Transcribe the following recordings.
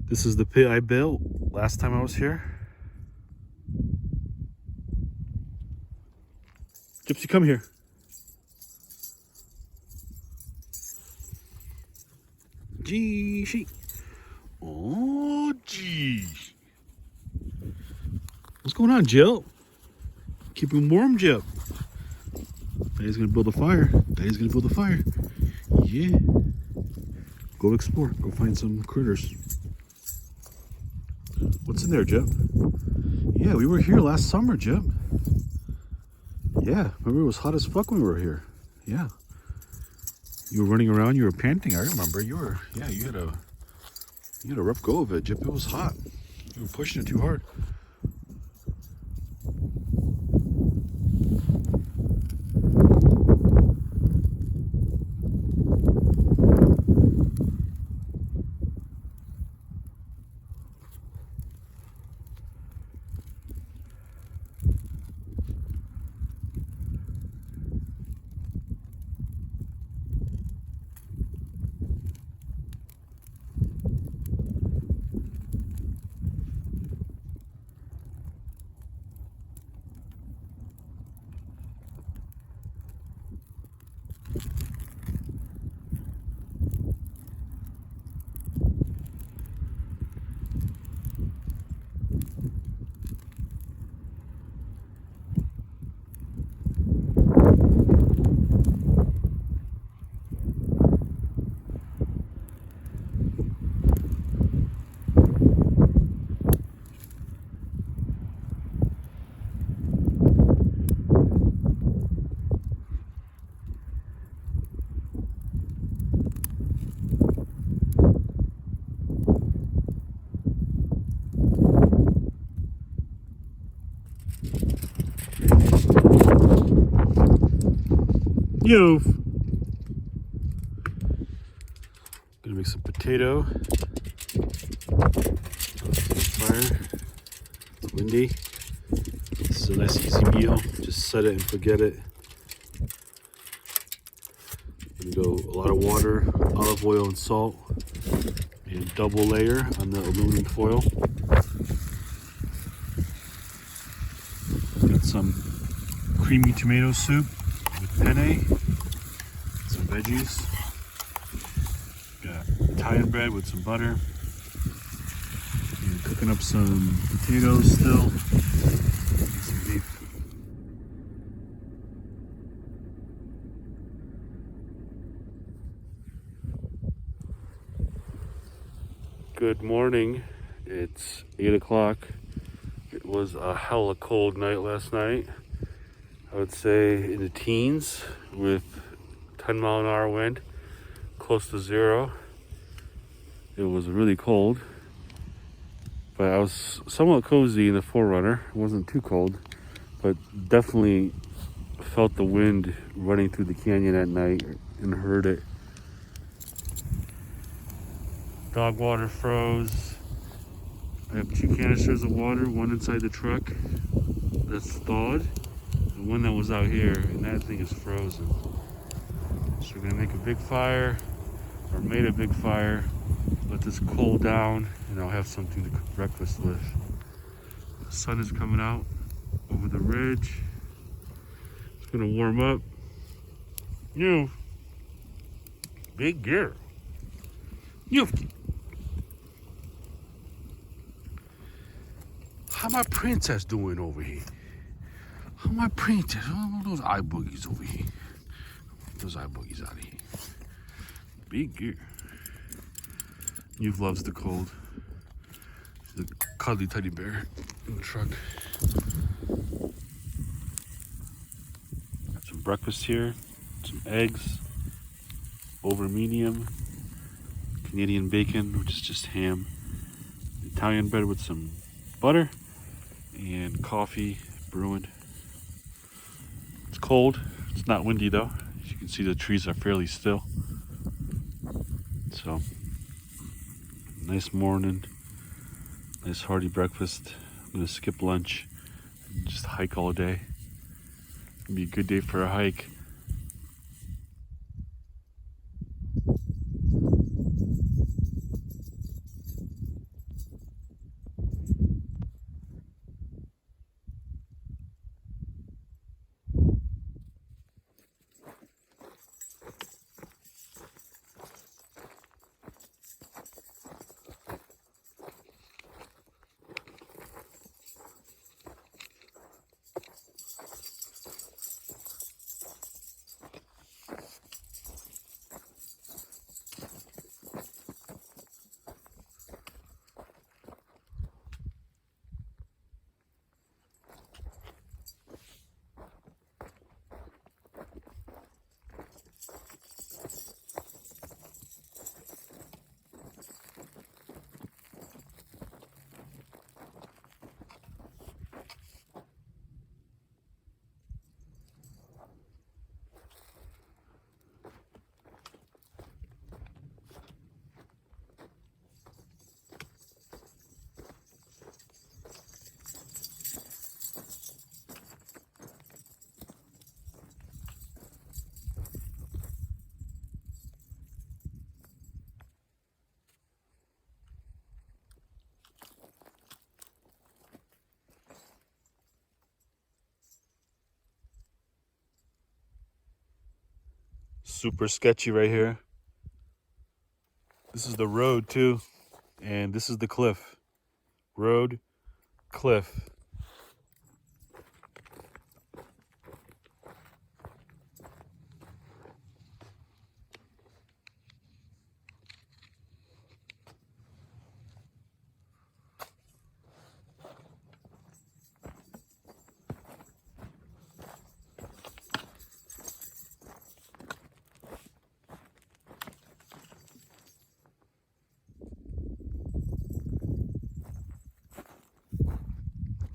This is the pit I built last time I was here. Gypsy, come here. Gee, she. Oh, gee. What's going on, Jill? Keep him warm, Jill. Daddy's gonna build a fire. Daddy's gonna build a fire. Yeah. Go explore. Go find some critters. What's in there, Jip? Yeah, we were here last summer, Jip. Yeah, remember it was hot as fuck when we were here. Yeah. You were running around, you were panting, I remember. You had a rough go of it, Jip. It was hot. You were pushing it too hard. Yo. Gonna make some potato. Fire. It's windy. This is a nice easy meal. Just set it and forget it. Gonna go a lot of water, olive oil, and salt, and double layer on the aluminum foil. Got some creamy tomato soup with penne, some veggies. Got Italian bread with some butter. And cooking up some potatoes still. And some beef. Good morning. It's 8 o'clock. It was a hella cold night last night. I would say in the teens with 10-mile-an-hour wind, close to zero. It was really cold, but I was somewhat cozy in the 4Runner. It wasn't too cold, but definitely felt the wind running through the canyon at night and heard it. Dog water froze. I have 2 canisters of water, one inside the truck that's thawed, and one that was out here, and that thing is frozen. So we're gonna make a big fire, or made a big fire, let this cool down, and I'll have something to cook breakfast with. The sun is coming out over the ridge. It's gonna warm up. You, big girl. You. How my princess doing over here? How my princess? Oh, those eye boogies over here. Those eye boogies out of here. Big girl. You've loves the cold. She's a cuddly teddy bear in the truck. Got some breakfast here. Some eggs. Over medium. Canadian bacon, which is just ham. Italian bread with some butter. And coffee brewing. It's cold. It's not windy though. As you can see, the trees are fairly still. So, nice morning. Nice hearty breakfast. I'm gonna skip lunch and just hike all day. It'll be a good day for a hike. super sketchy right here. This is the road too, and this is the cliff. Road, cliff.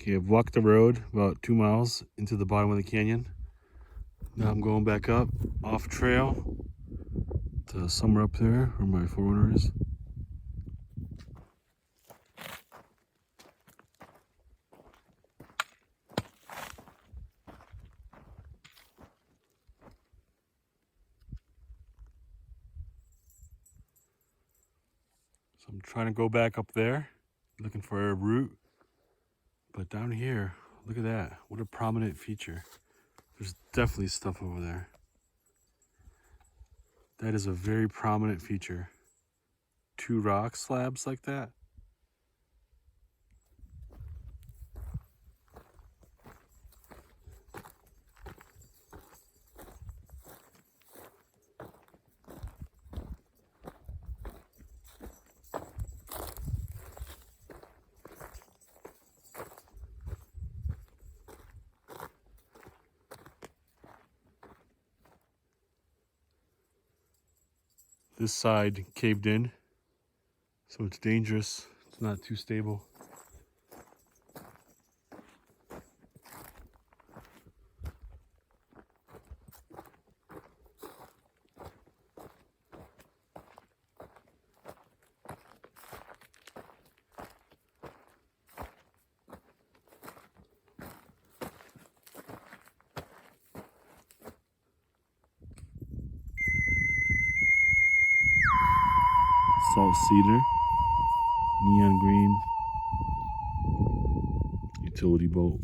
Okay, I've walked the road about 2 miles into the bottom of the canyon. Now I'm going back up, off trail, to somewhere up there where my forerunner is. So I'm trying to go back up there, looking for a route. But down here, look at that. What a prominent feature. There's definitely stuff over there. That is a very prominent feature. 2 rock slabs like that. This side caved in, so it's dangerous. It's not too stable. Salt cedar, neon green, utility boat.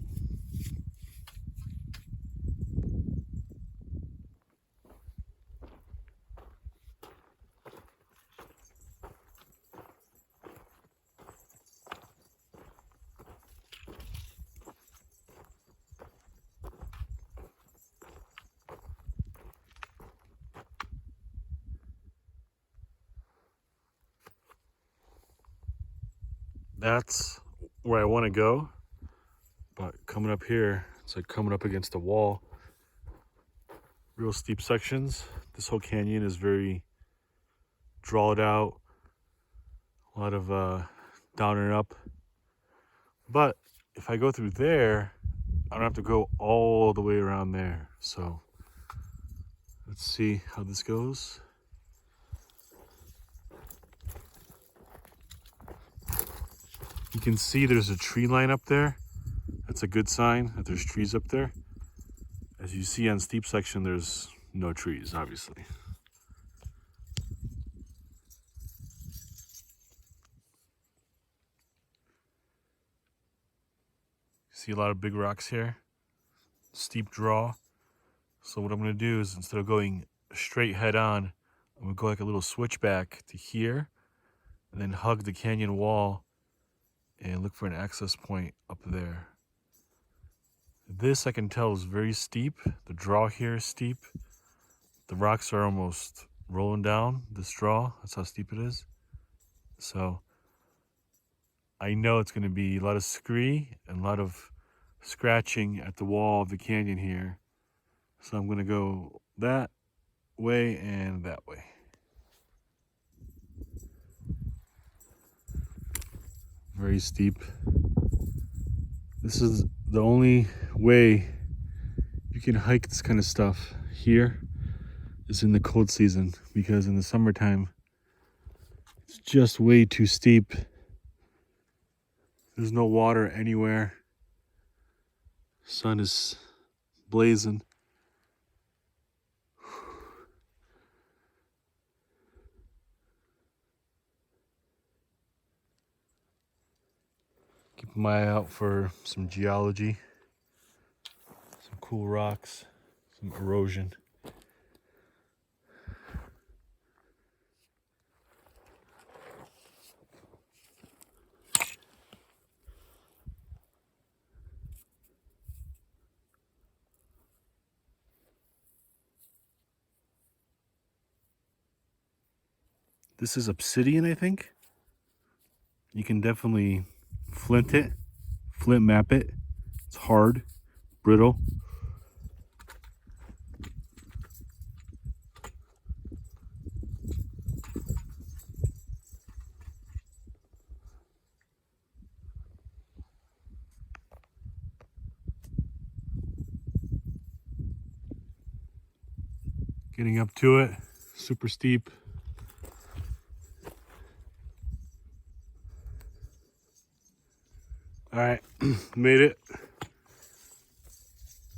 That's where I want to go, but coming up here, it's like coming up against a wall. Real steep sections. This whole canyon is very drawed out, a lot of down and up. But if I go through there, I don't have to go all the way around there. So let's see how this goes. You can see there's a tree line up there. That's a good sign that there's trees up there. As you see on steep section, there's no trees, obviously. See a lot of big rocks here. Steep draw. So what I'm gonna do is, instead of going straight head on, I'm gonna go like a little switchback to here, and then hug the canyon wall and look for an access point up there. This I can tell is very steep. The draw here is steep. The rocks are almost rolling down this draw. That's how steep it is. So I know it's gonna be a lot of scree and a lot of scratching at the wall of the canyon here. So I'm gonna go that way and that way. Very steep. This is the only way you can hike this kind of stuff here is in the cold season, because in the summertime it's just way too steep. There's no water anywhere. Sun is blazing. Keep my eye out for some geology, some cool rocks, some erosion. This is obsidian, I think. You can definitely flint map it. It's hard, brittle. Getting up to it, super steep. All right, made it.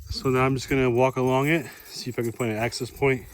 So now I'm just gonna walk along it, see if I can find an access point.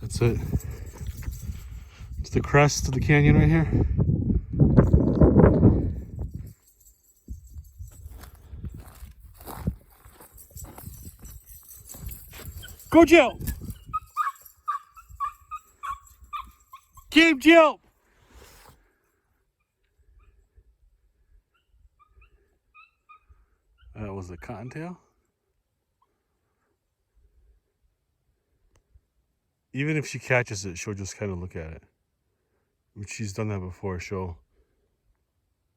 That's it. It's the crest of the canyon right here. Go jump! Keep jump! That was the cottontail. Even if she catches it, she'll just kind of look at it. She's done that before. She'll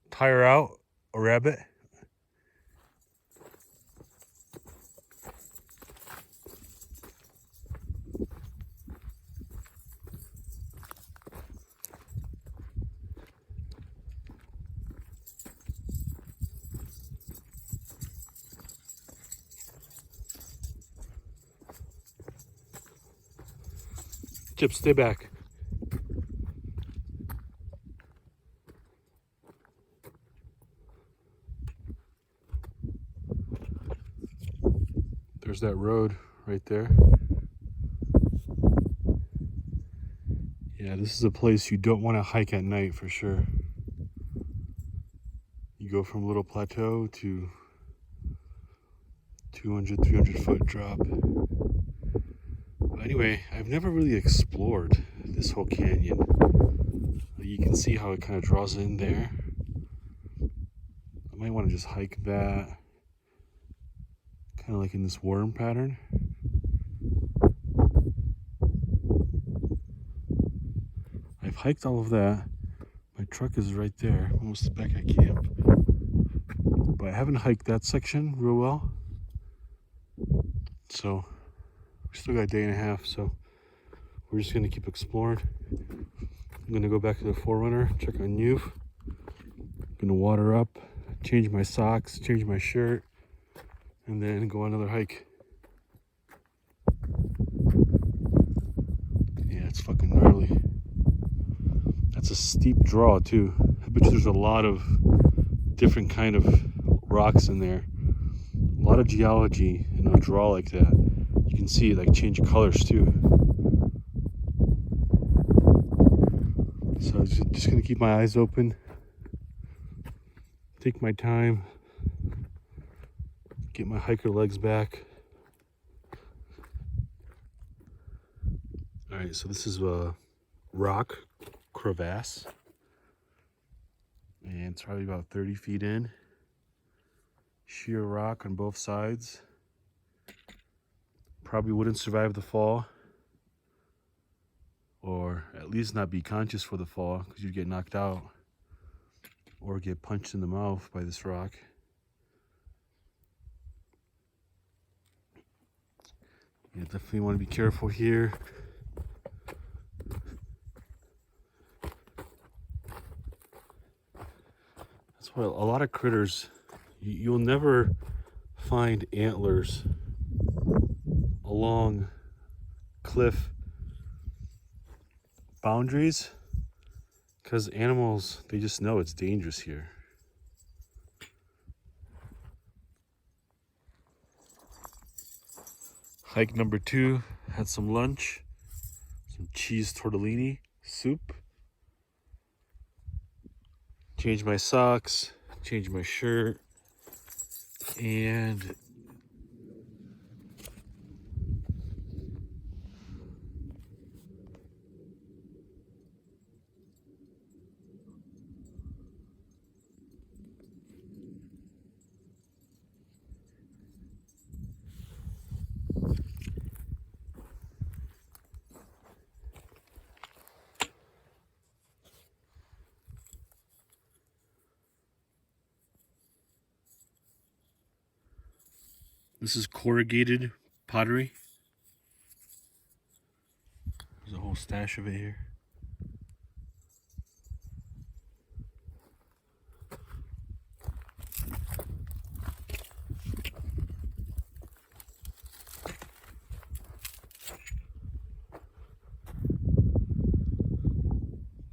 tire out a rabbit. Chip, stay back. There's that road right there. Yeah, this is a place you don't want to hike at night for sure. You go from Little Plateau to 200, 300 foot drop. Anyway, I've never really explored this whole canyon. You can see how it kind of draws in there. I might want to just hike that, kind of like in this worm pattern. I've hiked all of that. My truck is right there, almost back at camp. But I haven't hiked that section real well. So we still got a day and a half, so we're just gonna keep exploring. I'm gonna go back to the Forerunner, check on Youth. Gonna water up, change my socks, change my shirt, and then go on another hike. Yeah, it's fucking gnarly. That's a steep draw too. I bet you there's a lot of different kind of rocks in there. A lot of geology in a draw like that. You can see it like change colors too. So just gonna keep my eyes open, take my time, get my hiker legs back. All right, so this is a rock crevasse, and it's probably about 30 feet in. Sheer rock on both sides. Probably wouldn't survive the fall, or at least not be conscious for the fall, because you'd get knocked out or get punched in the mouth by this rock. Yeah, definitely want to be careful here. That's why a lot of critters, you'll never find antlers along cliff boundaries, because animals, they just know it's dangerous here. Hike number 2, had some lunch, some cheese tortellini soup. Changed my socks, changed my shirt, and this is corrugated pottery. There's a whole stash of it here.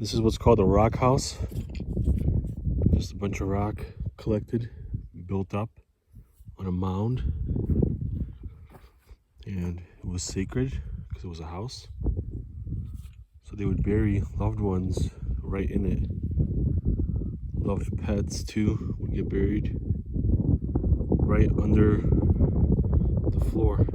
This is what's called a rock house. Just a bunch of rock collected, built up on a mound. And it was sacred because it was a house. So they would bury loved ones right in it. Loved pets too would get buried right under the floor.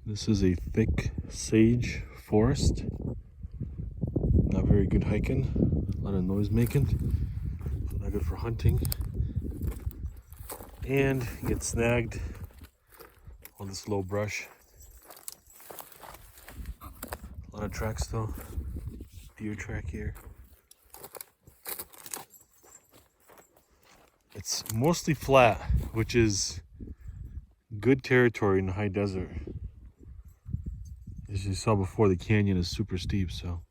This is a thick sage forest. Not very good hiking. A lot of noise making. Not good for hunting. And you get snagged on this low brush. A lot of tracks though. Deer track here. It's mostly flat, which is good territory in the high desert. As you saw before, the canyon is super steep, so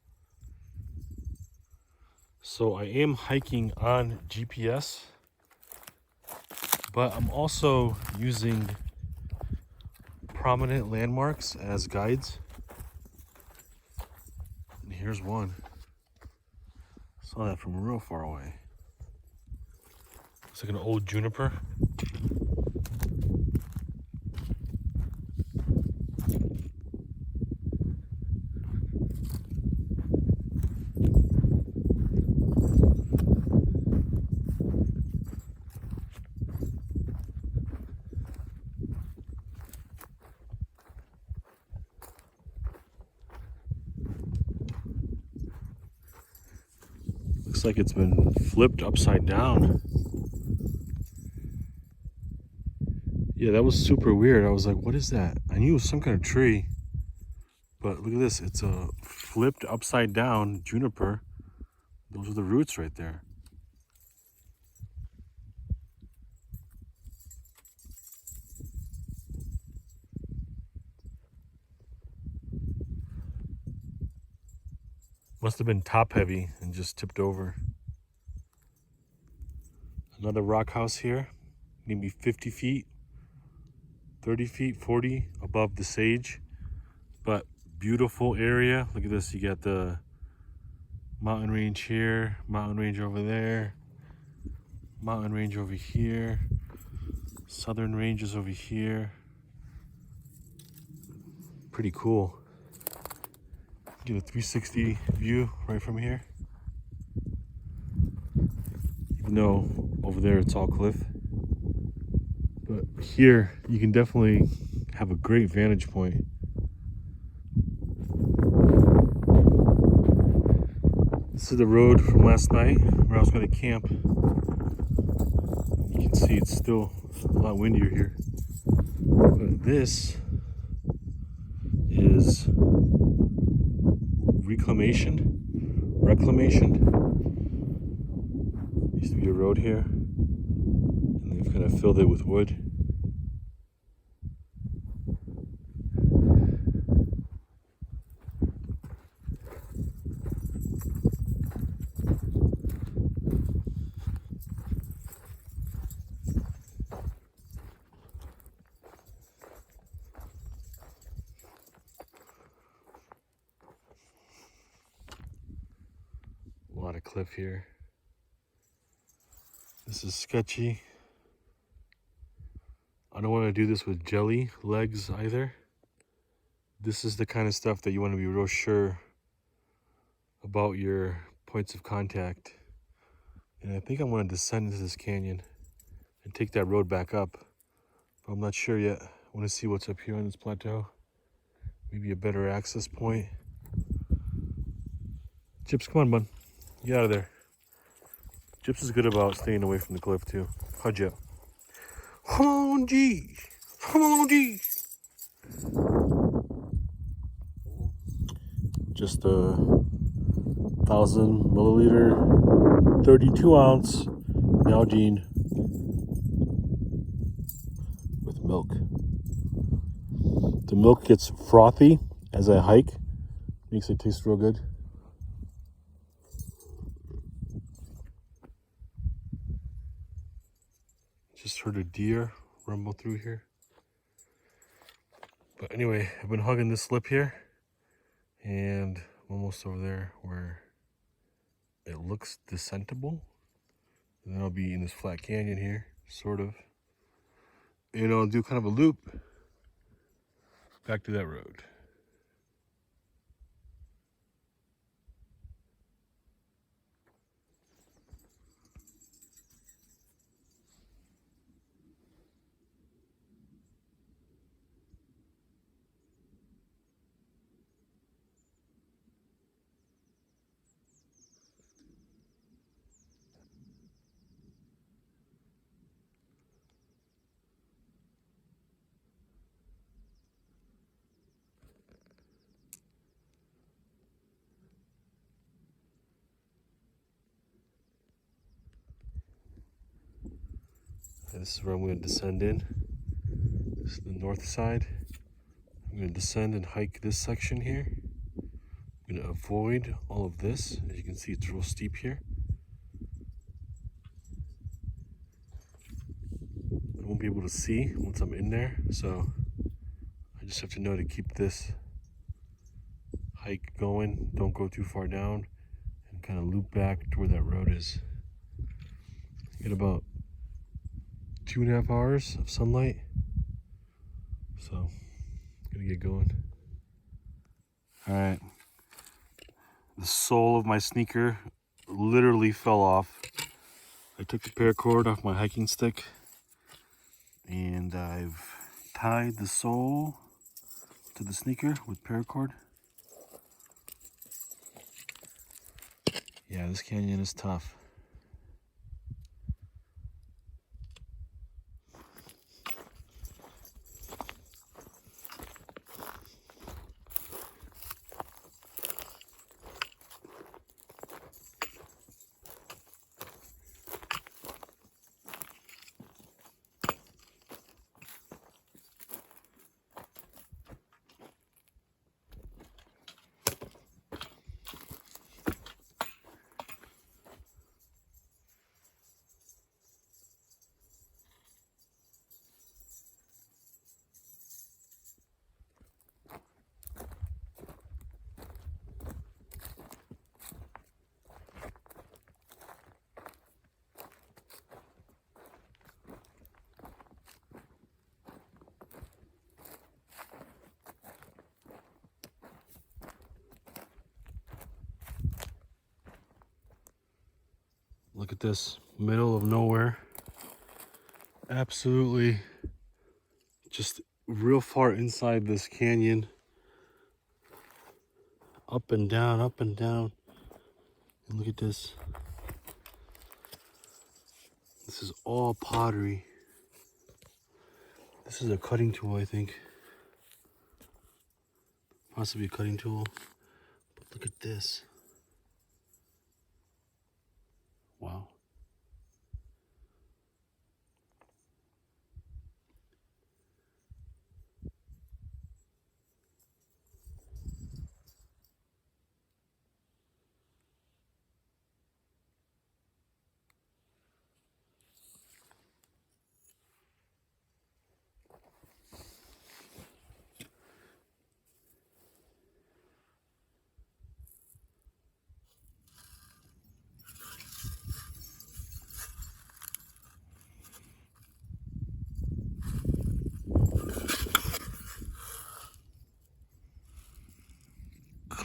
I am hiking on GPS, but I'm also using prominent landmarks as guides. And here's one. Saw that from real far away. It's like an old juniper. Looks like it's been flipped upside down. Yeah, that was super weird. I was like, what is that? I knew it was some kind of tree. But look at this. It's a flipped upside down juniper. Those are the roots right there. Must have been top heavy and just tipped over. Another rock house here. Maybe 50 feet, 30 feet, 40 above the sage. But beautiful area. Look at this. You got the mountain range here, mountain range over there, mountain range over here, southern ranges over here. Pretty cool. Get a 360 view right from here. Even though over there it's all cliff. But here you can definitely have a great vantage point. This is the road from last night where I was going to camp. You can see it's still a lot windier here. But this is reclamation. Used to be a road here, and they've kind of filled it with wood. A lot of cliff here. This is sketchy, I don't want to do this with jelly legs either. This is the kind of stuff that you want to be real sure about your points of contact. And I think I want to descend into this canyon and take that road back up. But I'm not sure yet. I want to see what's up here on this plateau. Maybe a better access point. Chips, come on, bud. Get out of there. Chips is good about staying away from the cliff, too. Hi, Chip. Come on, G. Come on, G. Just a 1,000 milliliter, 32 ounce Nalgene with milk. The milk gets frothy as I hike. Makes it taste real good. Just heard a deer rumble through here. But anyway, I've been hugging this lip here. And I'm almost over there where it looks descentable. And then I'll be in this flat canyon here, sort of. And I'll do kind of a loop back to that road. And this is where I'm going to descend in. This is the north side. I'm going to descend and hike this section here. I'm going to avoid all of this. As you can see, it's real steep here. I won't be able to see once I'm in there, so I just have to know to keep this hike going. Don't go too far down and kind of loop back to where that road is. Get about 2.5 hours of sunlight, so gonna get going. All right, the sole of my sneaker literally fell off. I took the paracord off my hiking stick and I've tied the sole to the sneaker with paracord. Yeah, this canyon is tough. Look at this, middle of nowhere. Absolutely just real far inside this canyon. Up and down, up and down. And look at this. This is all pottery. This is a cutting tool, I think. Possibly a cutting tool. But look at this. Wow.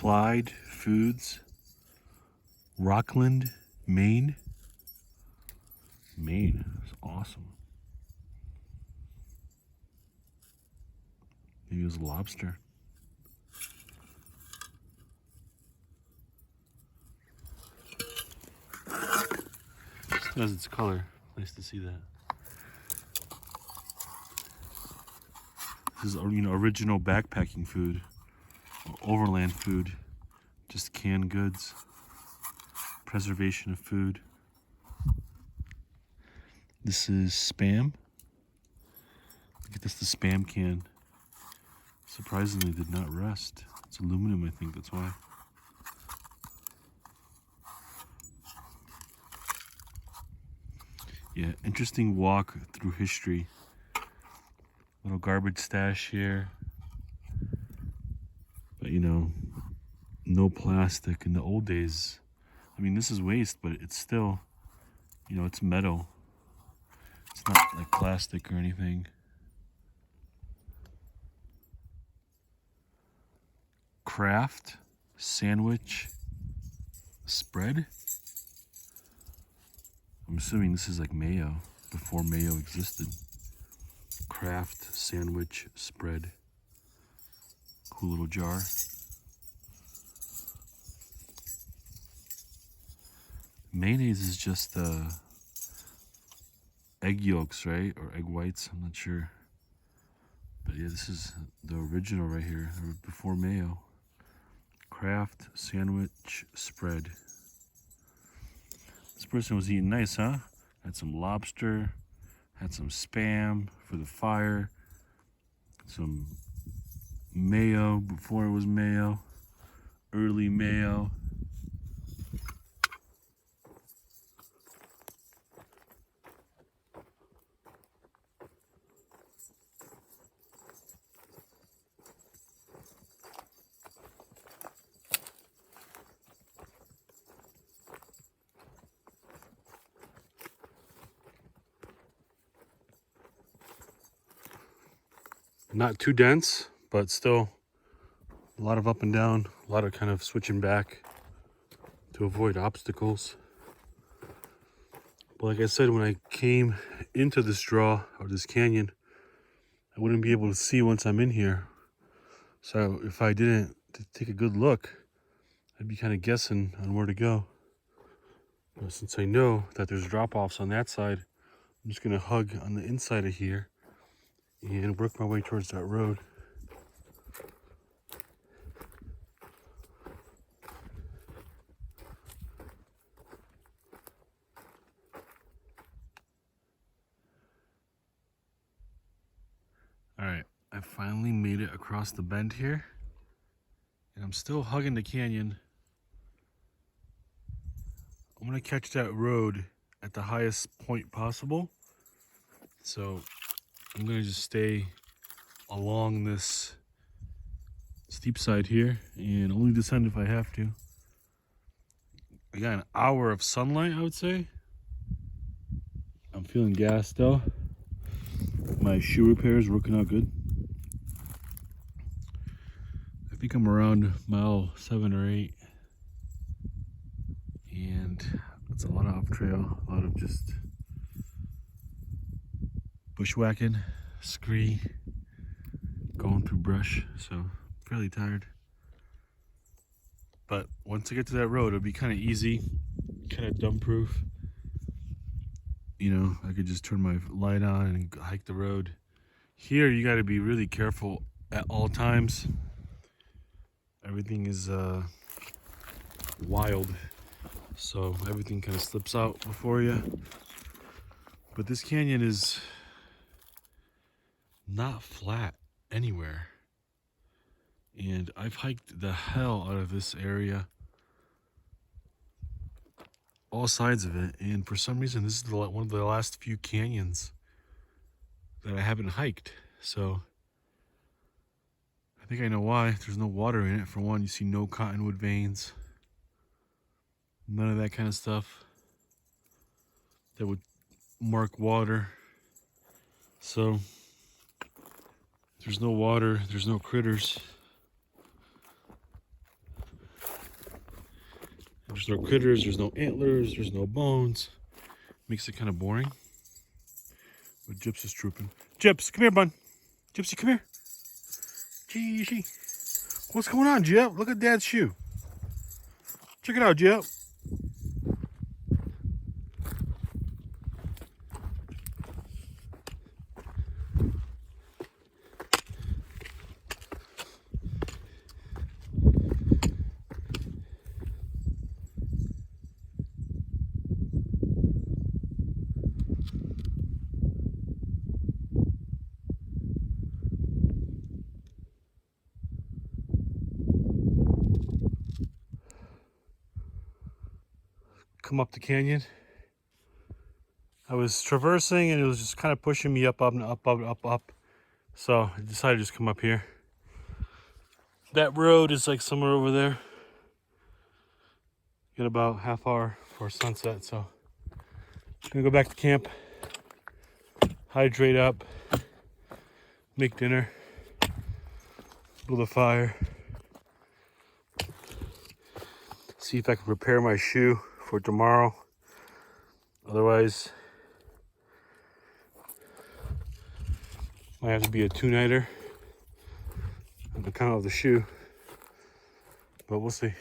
Applied Foods, Rockland, Maine. Maine is awesome. Maybe it was lobster. Still has its color. Nice to see that. This is, original backpacking food, or overland food, just canned goods, preservation of food. This is Spam. Look at this, the Spam can. Surprisingly did not rust. It's aluminum, I think, that's why. Yeah, interesting walk through history. Little garbage stash here. But no plastic. In the old days, I mean, this is waste, but it's still, it's metal. It's not like plastic or anything. Kraft sandwich spread. I'm assuming this is like mayo, before mayo existed. Kraft sandwich spread. Cool little jar. Mayonnaise is just egg yolks, right? Or egg whites, I'm not sure. But yeah, this is the original right here, before mayo. Kraft sandwich spread. This person was eating nice, huh? Had some lobster, had some Spam for the fire, some mayo before it was mayo, early mayo. Not too dense, but still a lot of up and down, a lot of kind of switching back to avoid obstacles. But like I said, when I came into this draw, or this canyon, I wouldn't be able to see once I'm in here. So if I didn't take a good look, I'd be kind of guessing on where to go. But since I know that there's drop-offs on that side, I'm just gonna hug on the inside of here and work my way towards that road. All right, I finally made it across the bend here, and I'm still hugging the canyon. I'm gonna catch that road at the highest point possible. So I'm gonna just stay along this steep side here and only descend if I have to. I got an hour of sunlight, I would say. I'm feeling gassed though. My shoe repair is working out good. I think I'm around mile 7 or 8. And it's a lot of off trail, a lot of just bushwhacking, scree, going through brush, so fairly tired. But once I get to that road, it'll be kind of easy, kind of dump proof. I could just turn my light on and hike the road. Here, you got to be really careful at all times. Everything is wild, so everything kind of slips out before you. But this canyon is not flat anywhere. And I've hiked the hell out of this area, all sides of it, and for some reason this is one of the last few canyons that I haven't hiked. So I think I know why. There's no water in it. For one, you see no cottonwood veins, none of that kind of stuff that would mark water. So there's no water, there's no critters. There's no critters, there's no antlers, there's no bones. Makes it kind of boring. But Gyps is trooping. Gyps, come here, bud. Gypsy, come here. Gee. What's going on, Gyp? Look at Dad's shoe. Check it out, Gyp. Come up the canyon. I was traversing and it was just kind of pushing me up. So I decided to just come up here. That road is like somewhere over there. Got about half hour for sunset, so I'm gonna go back to camp, hydrate up, make dinner, build a fire, see if I can prepare my shoe for tomorrow. Otherwise, might have to be a two-nighter on account of the shoe, but we'll see.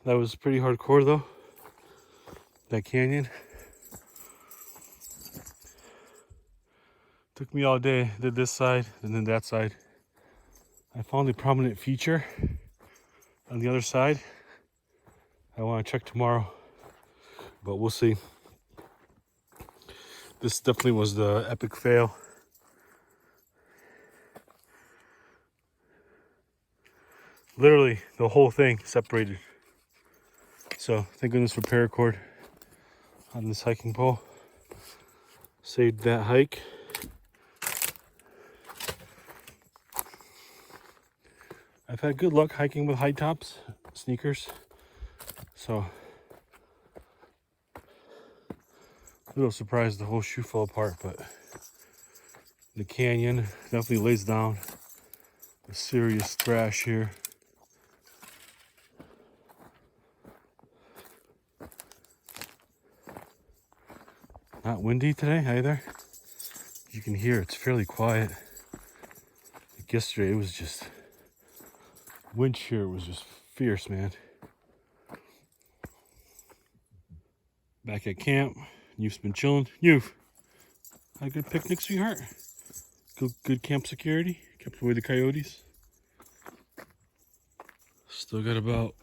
That was pretty hardcore though, that canyon. Took me all day, did this side and then that side. I found a prominent feature on the other side. I want to check tomorrow, but we'll see. This definitely was the epic fail. Literally, the whole thing separated. So, thank goodness for paracord on this hiking pole. Saved that hike. I've had good luck hiking with high tops, sneakers. So, a little surprised the whole shoe fell apart, but the canyon definitely lays down a serious thrash here. Not windy today either. You can hear it's fairly quiet. Like yesterday, it was just wind shear was just fierce, man. Back at camp, you've been chilling. You've had a good picnic, sweetheart. Good camp security. Kept away the coyotes. Still got about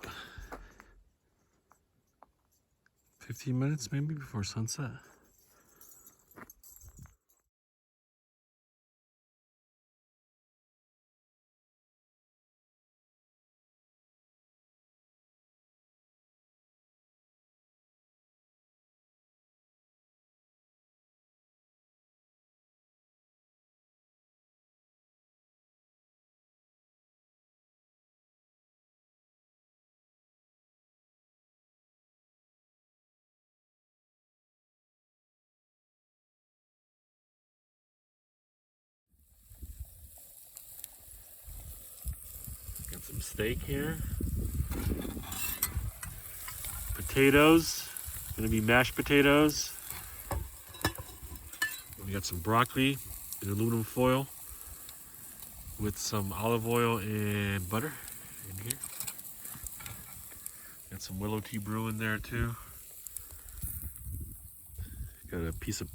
15 minutes maybe before sunset. Got some steak here. Potatoes. Gonna be mashed potatoes. We got some broccoli in aluminum foil with some olive oil and butter in here. Got some willow tea brewing there too. Got a piece of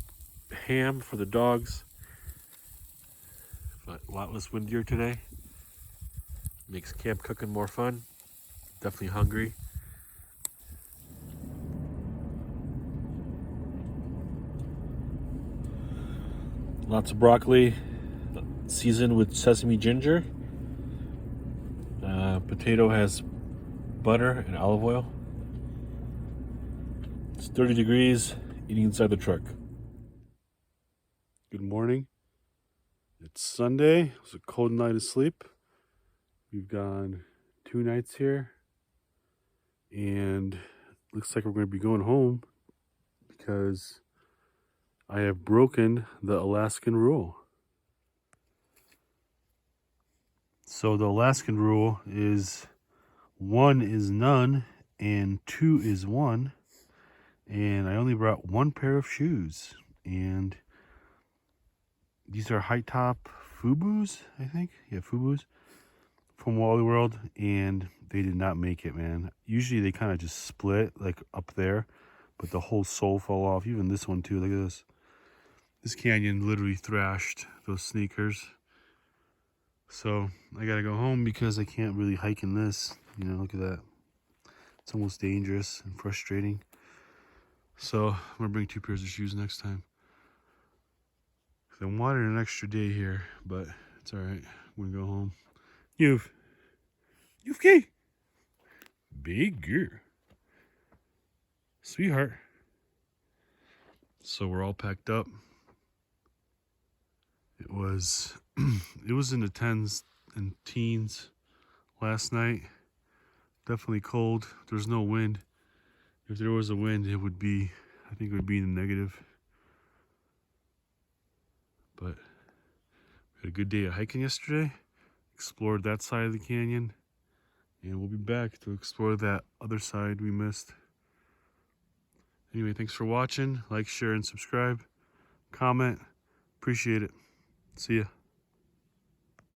ham for the dogs, but a lot less windier today. Makes camp cooking more fun. Definitely hungry. Lots of broccoli, seasoned with sesame ginger. Potato has butter and olive oil. It's 30 degrees, eating inside the truck. Good morning. It's Sunday. It was a cold night of sleep. We've gone 2 nights here. And looks like we're going to be going home because I have broken the Alaskan rule. So the Alaskan rule is 1 is none and 2 is 1. And I only brought 1 pair of shoes. And these are high top Fubus, I think. Yeah, Fubus from Wally World. And they did not make it, man. Usually they kind of just split like up there, but the whole sole fell off. Even this one too. Look at this. This canyon literally thrashed those sneakers. So I gotta go home because I can't really hike in this. You know, look at that. It's almost dangerous and frustrating. So I'm gonna bring 2 pairs of shoes next time. I wanted an extra day here, but it's all right. I'm gonna go home. You've key. Big girl. Sweetheart. So we're all packed up. It was it was in the 10s and teens last night. Definitely cold. There's no wind. If there was a wind, it would be, I think it would be in the negative. But we had a good day of hiking yesterday. Explored that side of the canyon. And we'll be back to explore that other side we missed. Anyway, thanks for watching. Like, share, and subscribe. Comment. Appreciate it. See ya.